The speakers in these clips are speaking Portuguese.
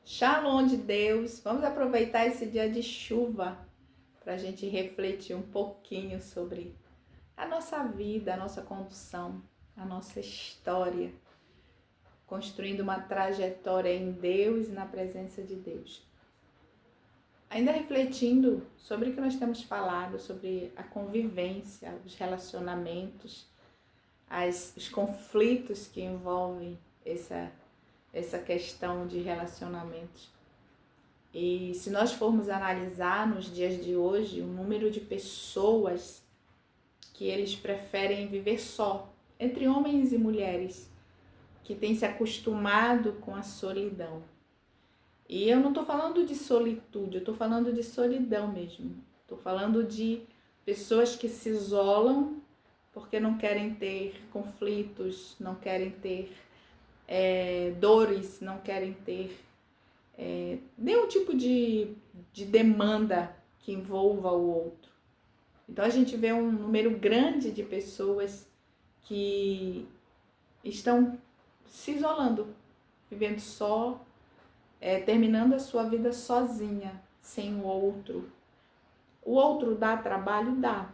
Shalom de Deus! Vamos aproveitar esse dia de chuva para a gente refletir um pouquinho sobre a nossa vida, a nossa condução, a nossa história, construindo uma trajetória em Deus e na presença de Deus. Ainda refletindo sobre o que nós temos falado, sobre a convivência, os relacionamentos, os conflitos que envolvem essa questão de relacionamentos. E se nós formos analisar nos dias de hoje, o número de pessoas que eles preferem viver só, entre homens e mulheres, que têm se acostumado com a solidão. E eu não estou falando de solitude, eu estou falando de solidão mesmo. Estou falando de pessoas que se isolam porque não querem ter conflitos, não querem ter dores, não querem ter nenhum tipo de demanda que envolva o outro. Então a gente vê um número grande de pessoas que estão se isolando, vivendo só, terminando a sua vida sozinha, sem o outro. O outro dá trabalho? Dá.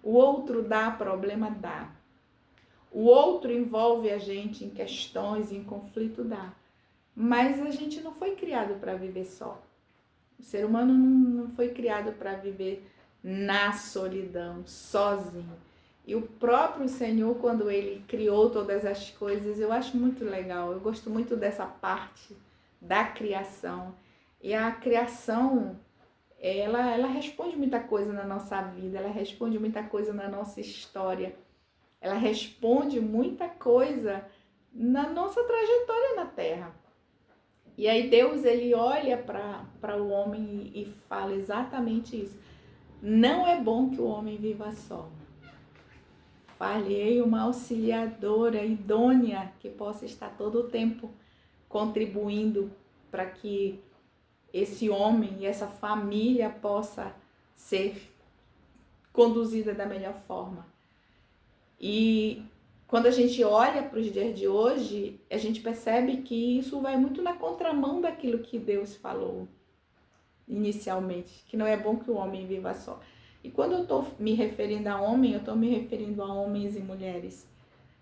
O outro dá problema? Dá. O outro envolve a gente em questões, em conflito? Dá. Mas a gente não foi criado para viver só. O ser humano não foi criado para viver na solidão, sozinho. E o próprio Senhor, quando Ele criou todas as coisas, eu acho muito legal. Eu gosto muito dessa parte da criação. E a criação, ela responde muita coisa na nossa vida, ela responde muita coisa na nossa história, ela responde muita coisa na nossa trajetória na Terra. E aí Deus, ele olha para o homem e fala exatamente isso. Não é bom que o homem viva só. Falhei uma auxiliadora idônea que possa estar todo o tempo contribuindo para que esse homem e essa família possa ser conduzida da melhor forma. E quando a gente olha para os dias de hoje, a gente percebe que isso vai muito na contramão daquilo que Deus falou inicialmente, que não é bom que o homem viva só. E quando eu estou me referindo a homem, eu estou me referindo a homens e mulheres.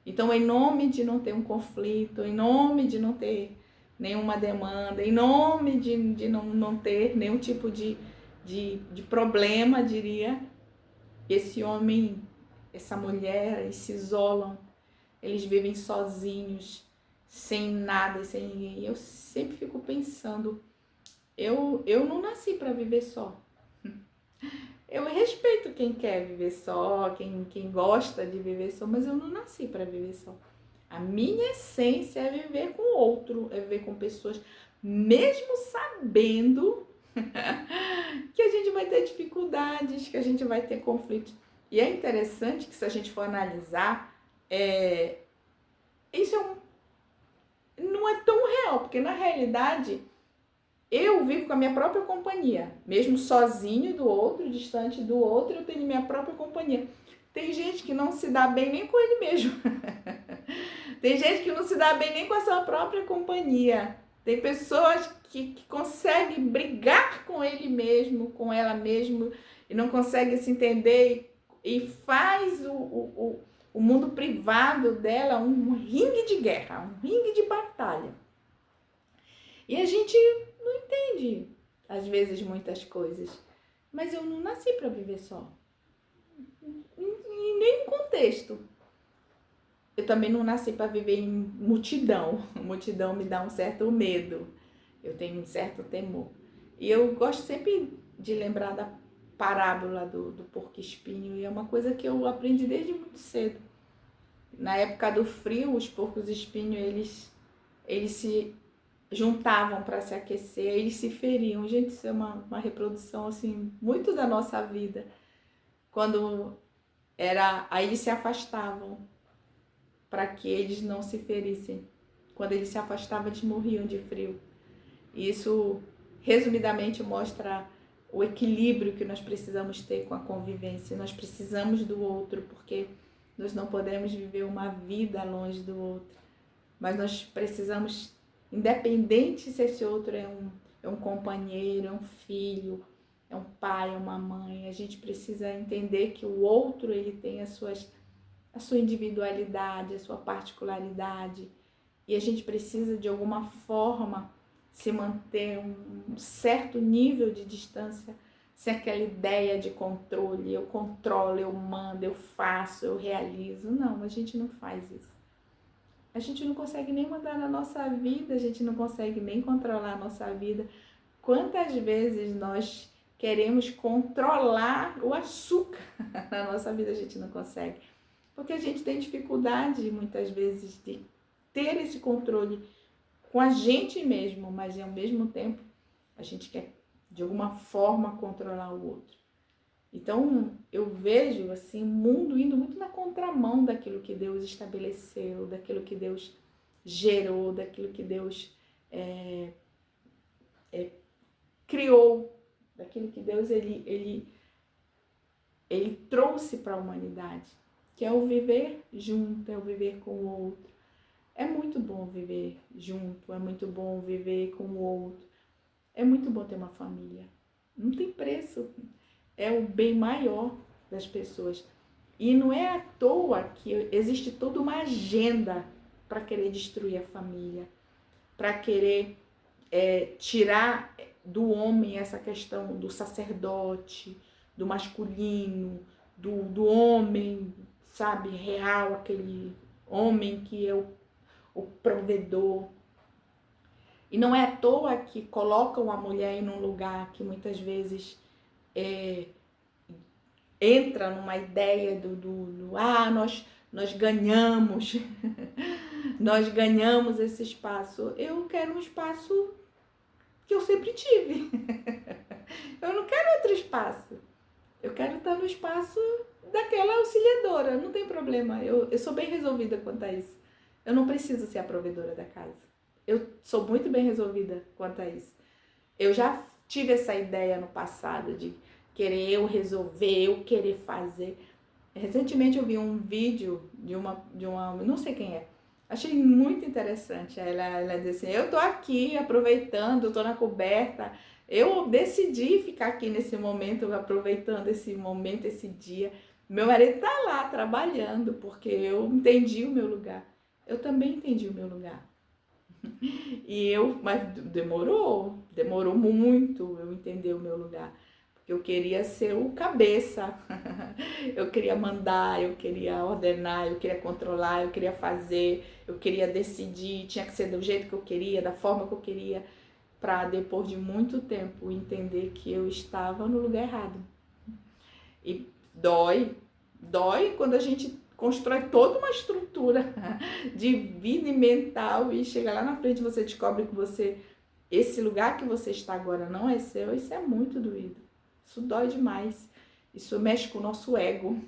Então, em nome de não ter um conflito, em nome de não ter nenhuma demanda, em nome de não ter nenhum tipo de problema, diria, esse homem, essa mulher, eles se isolam, eles vivem sozinhos, sem nada, sem ninguém. E eu sempre fico pensando, eu não nasci para viver só. Eu respeito quem quer viver só, quem gosta de viver só, mas eu não nasci para viver só. A minha essência é viver com outro, é viver com pessoas, mesmo sabendo que a gente vai ter dificuldades, que a gente vai ter conflitos. E é interessante que, se a gente for analisar, isso não é tão real, porque na realidade eu vivo com a minha própria companhia, mesmo sozinho do outro, distante do outro, eu tenho minha própria companhia. Tem gente que não se dá bem nem com ele mesmo. Tem gente que não se dá bem nem com a sua própria companhia. Tem pessoas que conseguem brigar com ele mesmo, com ela mesmo, e não conseguem se entender e faz o mundo privado dela um ringue de guerra, um ringue de batalha. E a gente não entende, às vezes, muitas coisas. Mas eu não nasci para viver só. Em nenhum contexto. Eu também não nasci para viver em multidão. Multidão me dá um certo medo. Eu tenho um certo temor. E eu gosto sempre de lembrar da parábola do porco-espinho. E é uma coisa que eu aprendi desde muito cedo. Na época do frio, os porcos-espinhos, eles se juntavam para se aquecer, eles se feriam. Gente, isso é uma reprodução assim, muito da nossa vida. Aí eles se afastavam para que eles não se ferissem. Quando eles se afastavam, eles morriam de frio. E isso, resumidamente, mostra o equilíbrio que nós precisamos ter com a convivência. Nós precisamos do outro, porque nós não podemos viver uma vida longe do outro. Mas nós precisamos Independente se esse outro é um companheiro, é um filho, é um pai, é uma mãe, a gente precisa entender que o outro ele tem a sua individualidade, a sua particularidade, e a gente precisa de alguma forma se manter um certo nível de distância, sem aquela ideia de controle, eu controlo, eu mando, eu faço, eu realizo. Não, a gente não faz isso. A gente não consegue nem mandar na nossa vida, a gente não consegue nem controlar a nossa vida. Quantas vezes nós queremos controlar o açúcar na nossa vida, a gente não consegue. Porque a gente tem dificuldade, muitas vezes, de ter esse controle com a gente mesmo, mas ao mesmo tempo a gente quer, de alguma forma, controlar o outro. Então, eu vejo assim, o mundo indo muito na contramão daquilo que Deus estabeleceu, daquilo que Deus gerou, daquilo que Deus criou, daquilo que Deus ele trouxe para a humanidade, que é o viver junto, é o viver com o outro. É muito bom viver junto, é muito bom viver com o outro, é muito bom ter uma família. Não tem preço, é o bem maior das pessoas. E não é à toa que existe toda uma agenda para querer destruir a família, para querer tirar do homem essa questão do sacerdote, do masculino, do homem, sabe, real, aquele homem que é o provedor. E não é à toa que colocam a mulher em um lugar que muitas vezes entra numa ideia nós ganhamos, nós ganhamos esse espaço. Eu quero um espaço que eu sempre tive. Eu não quero outro espaço. Eu quero estar no espaço daquela auxiliadora, não tem problema. Eu sou bem resolvida quanto a isso. Eu não preciso ser a provedora da casa. Eu sou muito bem resolvida quanto a isso. Eu já tive essa ideia no passado de querer eu resolver, eu querer fazer. Recentemente eu vi um vídeo de uma não sei quem é, achei muito interessante. Ela disse assim, eu tô aqui aproveitando, tô na coberta, eu decidi ficar aqui nesse momento, aproveitando esse momento, esse dia. Meu marido tá lá trabalhando, porque eu entendi o meu lugar. Eu também entendi o meu lugar. Mas demorou muito eu entender o meu lugar. Porque eu queria ser o cabeça, eu queria mandar, eu queria ordenar, eu queria controlar, eu queria fazer, eu queria decidir, tinha que ser do jeito que eu queria, da forma que eu queria, para depois de muito tempo entender que eu estava no lugar errado. E dói quando a gente constrói toda uma estrutura de vida e mental e chega lá na frente você descobre que esse lugar que você está agora não é seu. Isso é muito doído, isso dói demais, isso mexe com o nosso ego,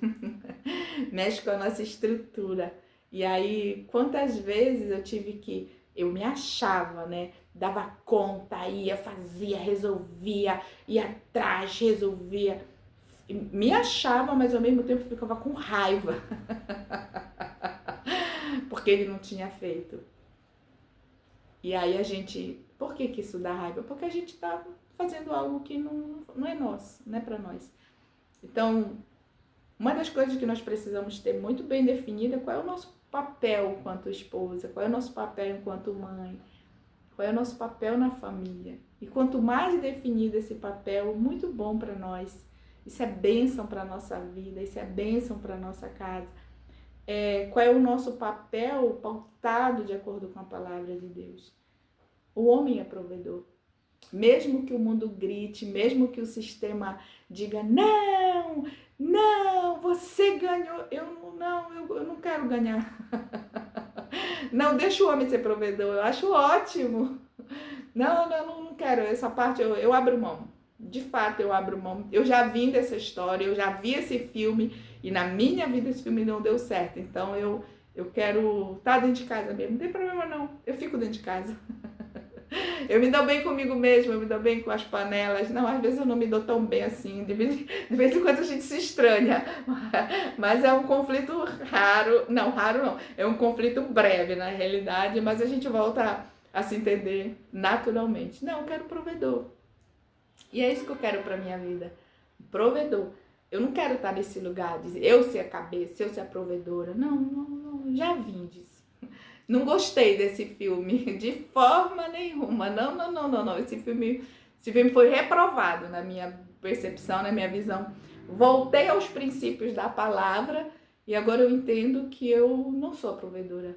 mexe com a nossa estrutura. E aí, quantas vezes eu me achava, né, dava conta, ia, fazia, resolvia, ia atrás, resolvia, me achava, mas ao mesmo tempo ficava com raiva porque ele não tinha feito. E aí por que isso dá raiva? Porque a gente tá fazendo algo que não é nosso, não é pra nós. Então, uma das coisas que nós precisamos ter muito bem definida é qual é o nosso papel enquanto esposa, qual é o nosso papel enquanto mãe, qual é o nosso papel na família. E quanto mais definido esse papel, muito bom para nós. Isso é bênção para a nossa vida, isso é bênção para a nossa casa. Qual é o nosso papel pautado de acordo com a palavra de Deus? O homem é provedor. Mesmo que o mundo grite, mesmo que o sistema diga, não, você ganhou, eu não quero ganhar. Não, deixa o homem ser provedor, eu acho ótimo. Não quero, essa parte eu abro mão. De fato, eu abro mão. Eu já vim dessa história, eu já vi esse filme e na minha vida esse filme não deu certo. Então eu quero estar dentro de casa mesmo. Não tem problema não, eu fico dentro de casa. Eu me dou bem comigo mesma, eu me dou bem com as panelas. Não, às vezes eu não me dou tão bem assim. De vez em quando a gente se estranha. Mas é um conflito raro. Não, raro não. É um conflito breve, na realidade. Mas a gente volta a se entender naturalmente. Não, eu quero provedor. E é isso que eu quero para minha vida. Provedor. Eu não quero estar nesse lugar de eu ser a cabeça, eu ser a provedora. Não, não, não, já vim disso. Não gostei desse filme de forma nenhuma. Não, não, não, não, não. Esse filme foi reprovado na minha percepção, na minha visão. Voltei aos princípios da palavra e agora eu entendo que eu não sou a provedora.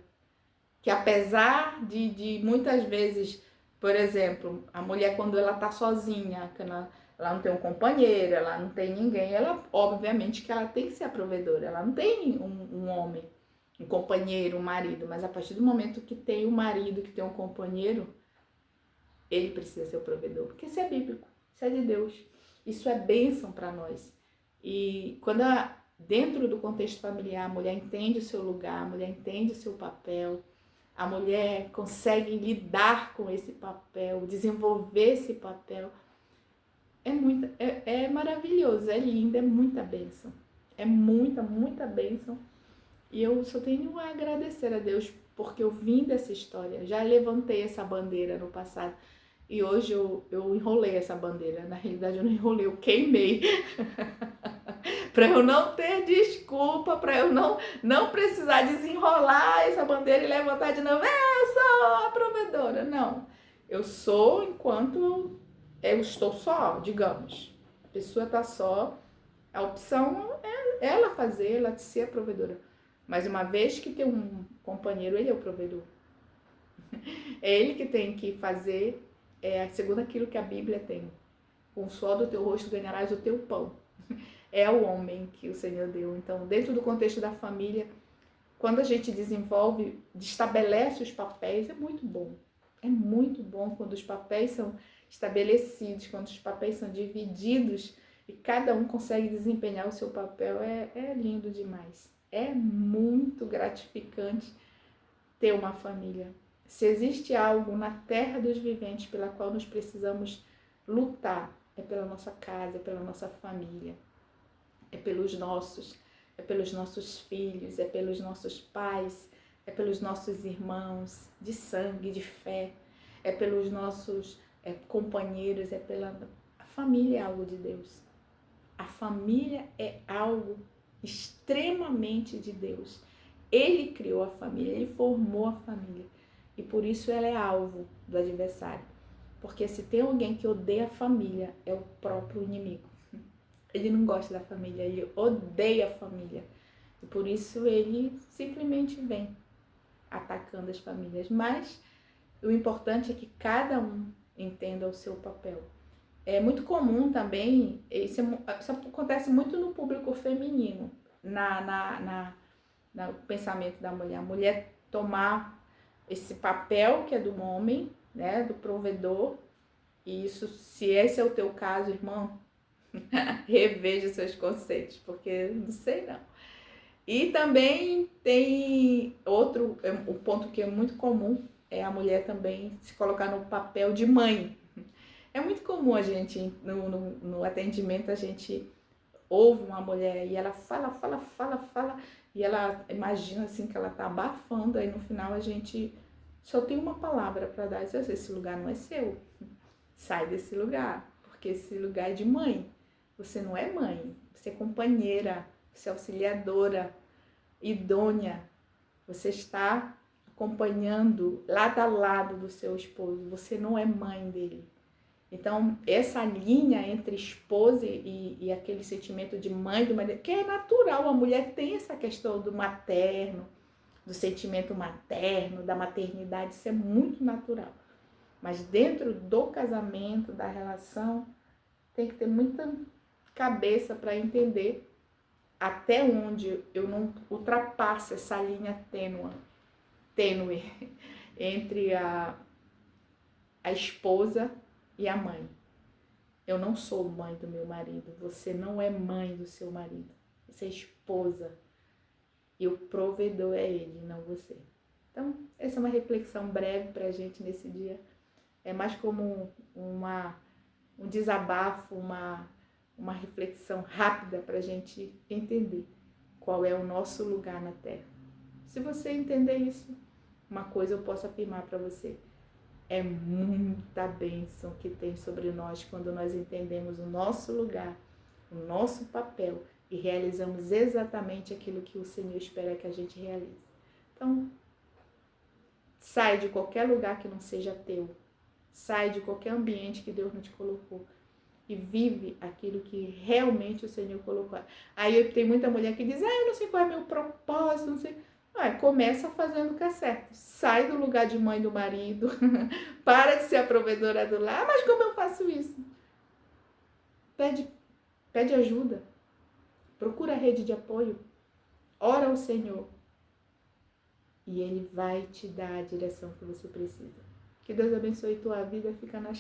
Que apesar de muitas vezes, por exemplo, a mulher quando ela tá sozinha, que ela não tem um companheiro, ela não tem ninguém, ela obviamente que ela tem que ser a provedora, ela não tem um homem, um companheiro, um marido, mas a partir do momento que tem um marido, que tem um companheiro, ele precisa ser o provedor, porque isso é bíblico, isso é de Deus, isso é bênção para nós. E quando dentro do contexto familiar a mulher entende o seu lugar, a mulher entende o seu papel, a mulher consegue lidar com esse papel, desenvolver esse papel, é maravilhoso, é lindo, é muita bênção. É muita, muita bênção. E eu só tenho a agradecer a Deus porque eu vim dessa história. Já levantei essa bandeira no passado. E hoje eu enrolei essa bandeira. Na realidade eu não enrolei, eu queimei. Para eu não ter desculpa, para eu não precisar desenrolar essa bandeira e levantar de novo. Eu sou a provedora. Não. Eu sou enquanto eu estou só, digamos. A pessoa está só. A opção é ela fazer, ela ser a provedora. Mas uma vez que tem um companheiro, ele é o provedor. É ele que tem que fazer, segundo aquilo que a Bíblia tem. Com o suor do teu rosto ganharás o teu pão. É o homem que o Senhor deu. Então, dentro do contexto da família, quando a gente desenvolve, estabelece os papéis, é muito bom. É muito bom quando os papéis são estabelecidos, quando os papéis são divididos e cada um consegue desempenhar o seu papel. É lindo demais. É muito gratificante ter uma família. Se existe algo na terra dos viventes pela qual nós precisamos lutar, é pela nossa casa, é pela nossa família, é pelos nossos filhos, é pelos nossos pais, é pelos nossos irmãos de sangue, de fé, é pelos nossos companheiros, a família é algo de Deus. A família é algo extremamente de Deus. Ele criou a família, ele formou a família. E por isso ela é alvo do adversário. Porque se tem alguém que odeia a família, é o próprio inimigo. Ele não gosta da família, ele odeia a família. E por isso ele simplesmente vem atacando as famílias. Mas o importante é que cada um entenda o seu papel. É muito comum também, isso acontece muito no público feminino, no pensamento da mulher. A mulher tomar esse papel que é do homem, né, do provedor, e isso, se esse é o teu caso, irmão, reveja seus conceitos, porque não sei não. E também tem o ponto que é muito comum, é a mulher também se colocar no papel de mãe. É muito comum a gente, no atendimento, a gente ouve uma mulher e ela fala, e ela imagina assim que ela tá abafando, aí no final a gente só tem uma palavra para dar, esse lugar não é seu, sai desse lugar, porque esse lugar é de mãe, você não é mãe, você é companheira, você é auxiliadora, idônea, você está acompanhando lado a lado do seu esposo, você não é mãe dele. Então, essa linha entre esposa e aquele sentimento de mãe, do marido, que é natural, a mulher tem essa questão do materno, do sentimento materno, da maternidade, isso é muito natural. Mas dentro do casamento, da relação, tem que ter muita cabeça para entender até onde eu não ultrapasso essa linha tênue entre a esposa e a mãe. Eu não sou mãe do meu marido, você não é mãe do seu marido, você é esposa e o provedor é ele, não você. Então, essa é uma reflexão breve pra gente nesse dia. É mais como um desabafo, uma reflexão rápida pra gente entender qual é o nosso lugar na Terra. Se você entender isso, uma coisa eu posso afirmar para você, É muita bênção que tem sobre nós quando nós entendemos o nosso lugar, o nosso papel e realizamos exatamente aquilo que o Senhor espera que a gente realize. Então, sai de qualquer lugar que não seja teu. Sai de qualquer ambiente que Deus não te colocou. E vive aquilo que realmente o Senhor colocou. Aí tem muita mulher que diz, eu não sei qual é meu propósito, não sei. Começa fazendo o que é certo. Sai do lugar de mãe do marido. Para de ser a provedora do lar. Mas como eu faço isso? Pede ajuda. Procura a rede de apoio. Ora ao Senhor. E Ele vai te dar a direção que você precisa. Que Deus abençoe tua vida. Fica na